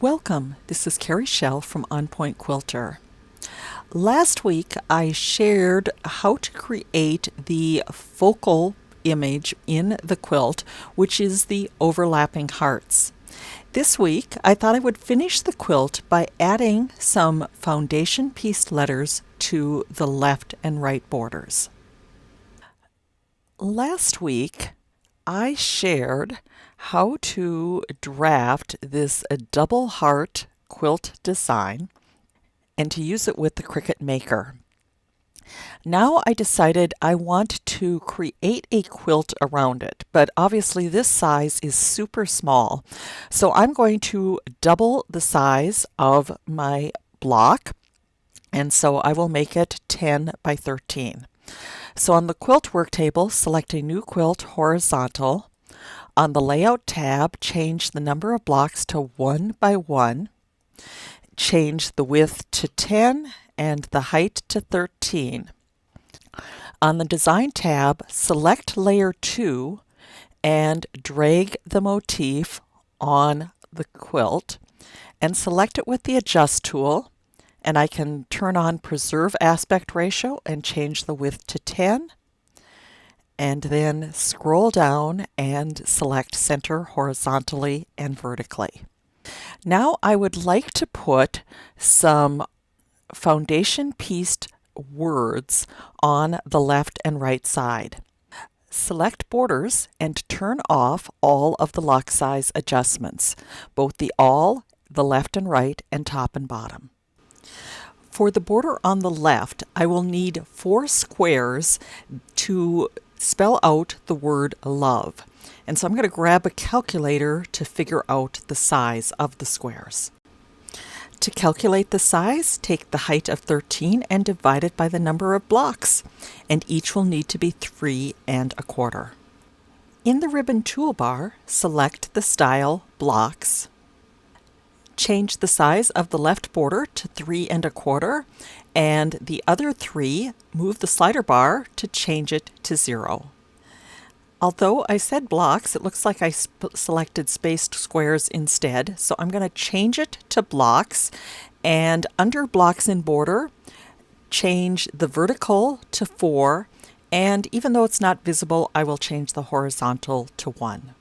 Welcome, this is Carrie Schell from On Point Quilter. Last week I shared how to create the focal image in the quilt, which is the overlapping hearts. This week I thought I would finish the quilt by adding some foundation pieced letters to the left and right borders. Last week I shared how to draft this double heart quilt design and to use it with the Cricut Maker. Now I decided I want to create a quilt around it, but obviously this size is super small. So I'm going to double the size of my block, and so I will make it 10 by 13. So on the quilt work table, select a new quilt horizontal. On the Layout tab, change the number of blocks to 1 by 1. Change the width to 10 and the height to 13. On the Design tab, select Layer 2 and drag the motif on the quilt and select it with the Adjust tool. And I can turn on Preserve Aspect Ratio and change the width to 10. And then scroll down and select Center horizontally and vertically. Now I would like to put some foundation pieced words on the left and right side. Select Borders and turn off all of the lock size adjustments, both the left and right, and top and bottom. For the border on the left, I will need 4 squares to spell out the word love. And so I'm going to grab a calculator to figure out the size of the squares. To calculate the size, take the height of 13 and divide it by the number of blocks, and each will need to be 3 1/4. In the ribbon toolbar, select the style Blocks. Change the size of the left border to 3 1/4, and the other 3, move the slider bar to change it to 0. Although I said blocks, it looks like I selected spaced squares instead, so I'm going to change it to blocks, and under Blocks in Border, change the vertical to 4, and even though it's not visible, I will change the horizontal to 1.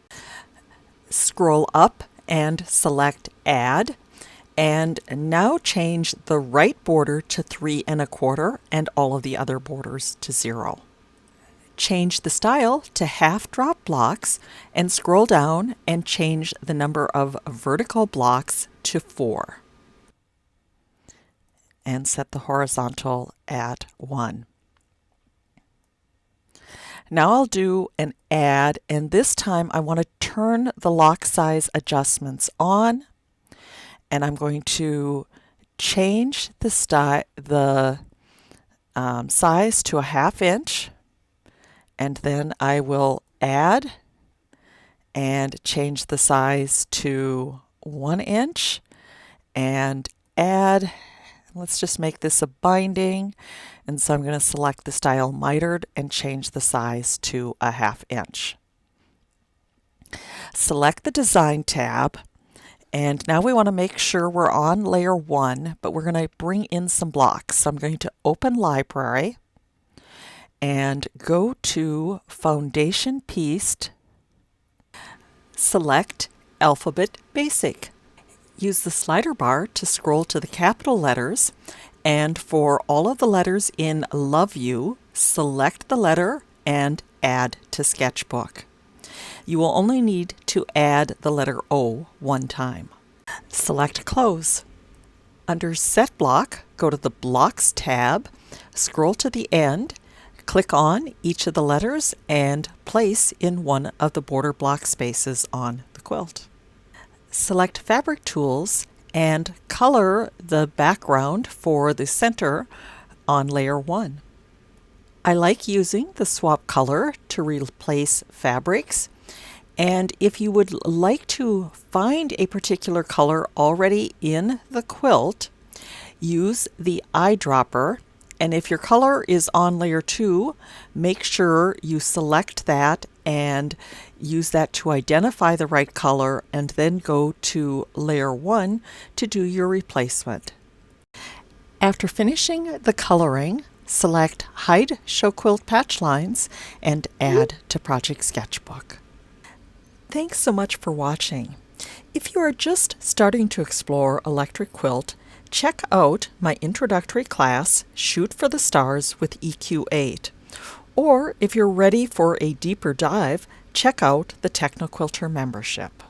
Scroll up and select Add, and now change the right border to 3 1/4 and all of the other borders to 0. Change the style to half drop blocks and scroll down and change the number of vertical blocks to 4. And set the horizontal at 1. Now I'll do an add, and this time I want to turn the lock size adjustments on, and I'm going to change the size to a 1/2 inch, and then I will add and change the size to 1 inch and add. Let's just make this a binding, and so I'm going to select the style mitered and change the size to a 1/2 inch. Select the Design tab, and now we want to make sure we're on layer 1, but we're going to bring in some blocks. So I'm going to open Library and go to Foundation Pieced, select Alphabet Basic. Use the slider bar to scroll to the capital letters, and for all of the letters in Love You, select the letter and add to Sketchbook. You will only need to add the letter O one time. Select Close. Under Set Block, go to the Blocks tab, scroll to the end, click on each of the letters and place in one of the border block spaces on the quilt. Select Fabric Tools and color the background for the center on layer 1. I like using the swap color to replace fabrics, and if you would like to find a particular color already in the quilt, use the eyedropper, and if your color is on layer 2, make sure you select that and use that to identify the right color, and then go to layer 1 to do your replacement. After finishing the coloring, select Hide Show Quilt Patch Lines and Add to Project Sketchbook. Thanks so much for watching. If you are just starting to explore electric quilt, check out my introductory class, Shoot for the Stars with EQ8. Or if you're ready for a deeper dive, check out the Techno Quilter membership.